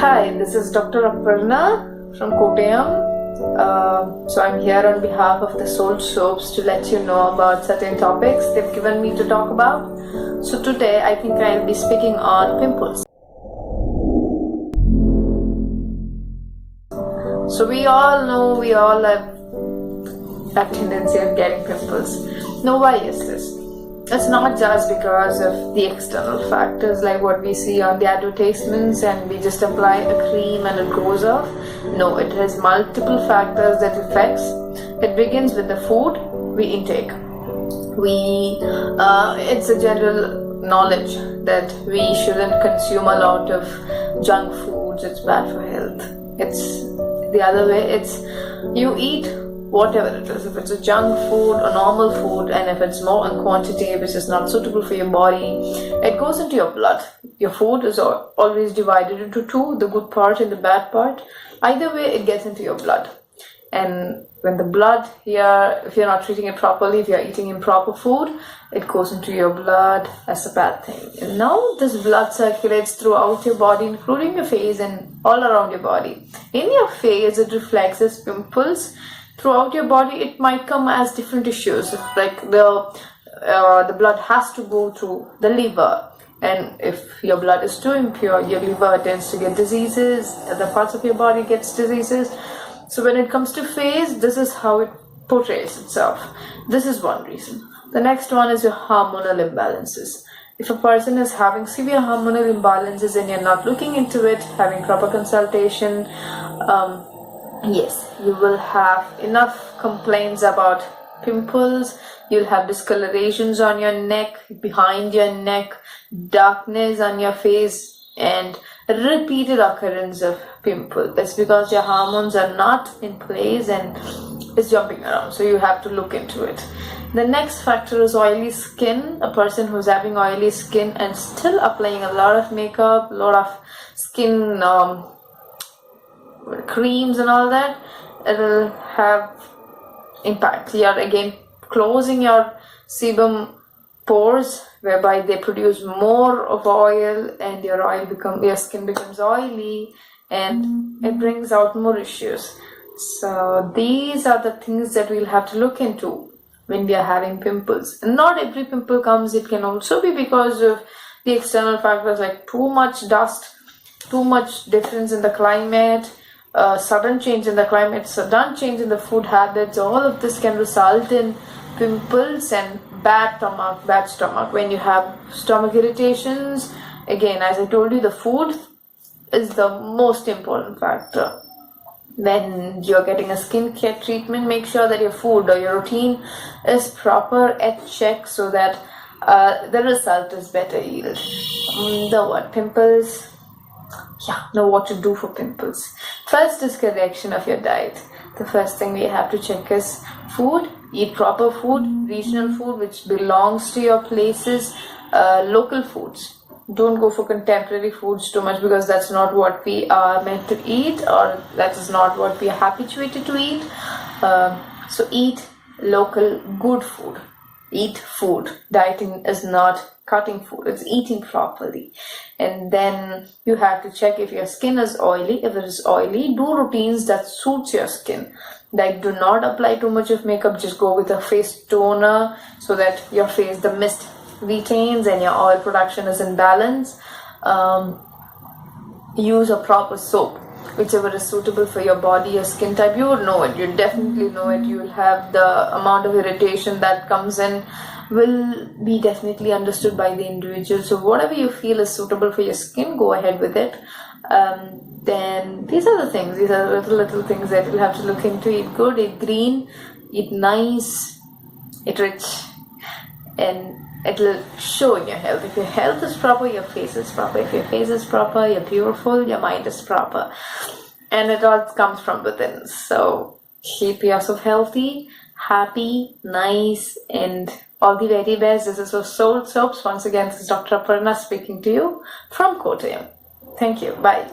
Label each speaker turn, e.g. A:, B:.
A: Hi, this is Dr.Aparna from Kottayam. So I'm here on behalf of the Soul Soaps to let you know about certain topics they've given me to talk about. So today I think I'll be speaking on pimples. So we all know we all have that tendency of getting pimples. Now why is this? It's not just because of the external factors like what we see on the advertisements and we just apply a cream and it goes off. No, it has multiple factors that affects. It begins with the food we intake. It's a general knowledge that we shouldn't consume a lot of junk foods. It's bad for health. It's the other way. It's you eat whatever it is, if it's a junk food or normal food, and if it's more in quantity which is not suitable for your body, it goes into your blood. Your food is always divided into two, the good part and the bad part. Either way, it gets into your blood. And when the blood here, if you're not treating it properly, if you're eating improper food, it goes into your blood as a bad thing. And now this blood circulates throughout your body, including your face and all around your body. In your face, it reflects as pimples. Throughout your body, it might come as different issues. Like the blood has to go through the liver, and if your blood is too impure, your liver tends to get diseases. Other parts of your body gets diseases. So when it comes to face, this is how it portrays itself. This is one reason. The next one is your hormonal imbalances. If a person is having severe hormonal imbalances and you're not looking into it, having proper consultation, yes, you will have enough complaints about pimples. You'll have discolorations on your neck, behind your neck, darkness on your face, and repeated occurrence of pimple. That's because your hormones are not in place and it's jumping around. So you have to look into it. The next factor is oily skin. A person who's having oily skin and still applying a lot of makeup, a lot of skin creams and all that, it'll have impact. You're again closing your sebum pores, whereby they produce more of oil and your skin becomes oily and it brings out more issues. So these are the things that we'll have to look into when we are having pimples. And not every pimple comes. It can also be because of the external factors like too much dust, too much difference in the climate, sudden change in the climate, sudden change in the food habits. All of this can result in pimples and bad stomach. When you have stomach irritations, again, as I told you, the food is the most important factor. When you're getting a skincare treatment, make sure that your food or your routine is proper at check so that the result is better yield. Pimples. Yeah, know what to do for pimples. First is correction of your diet. The first thing we have to check is food. Eat proper food, regional food which belongs to your places, local foods. Don't go for contemporary foods too much because that's not what we are meant to eat, or that is not what we are habituated to eat. So eat local, good food. Eat food. Dieting is not cutting food, it's eating properly. And then you have to check if your skin is oily. If it is oily, do routines that suits your skin. Like, do not apply too much of makeup, just go with a face toner so that your face, the mist retains and your oil production is in balance. Use a proper soap, whichever is suitable for your body, your skin type. You would know it, you definitely know it. You will have the amount of irritation that comes in will be definitely understood by the individual. So whatever you feel is suitable for your skin, go ahead with it. Then these are the things, these are little things that you'll have to look into. Eat good, eat green, eat nice, eat rich, and it'll show in your health. If your health is proper, your face is proper. If your face is proper, you're beautiful, your mind is proper, and it all comes from within. So keep yourself healthy, happy, nice, and all the very best. This is for Soul Soaps. Once again, this is Dr. Aparna speaking to you from Kottayam. Thank you. Bye.